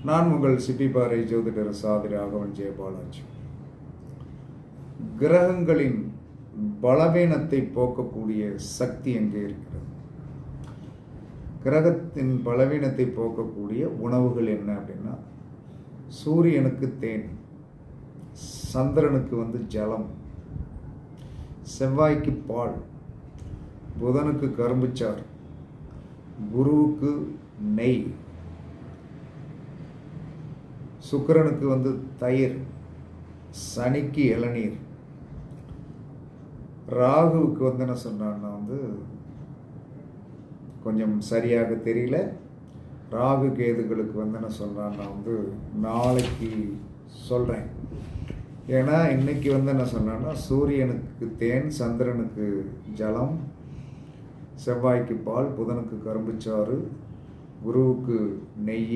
நான் உங்கள் சிப்பிபாறை ஜோதிடர் சாதி ராகவன் ஜெயபாலாஜி. கிரகங்களின் பலவீனத்தை போக்கக்கூடிய சக்தி எங்கே இருக்கிறது? கிரகத்தின் பலவீனத்தை போக்கக்கூடிய உணவுகள் என்ன அப்படின்னா, சூரியனுக்கு தேன், சந்திரனுக்கு ஜலம், செவ்வாய்க்கு பால், புதனுக்கு கரும்புச்சாறு, குருவுக்கு நெய், சுக்கிரனுக்கு தயிர், சனிக்கு இளநீர், ராகுவுக்கு என்ன சொன்னான்னா கொஞ்சம் சரியாக தெரியல. ராகு கேதுகளுக்கு என்ன சொல்கிறான்னா நாளைக்கு சொல்கிறேன். ஏன்னா இன்னைக்கு என்ன சொன்னான்னா, சூரியனுக்கு தேன், சந்திரனுக்கு ஜலம், செவ்வாய்க்கு பால், புதனுக்கு கரும்புச்சாறு, குருவுக்கு நெய்,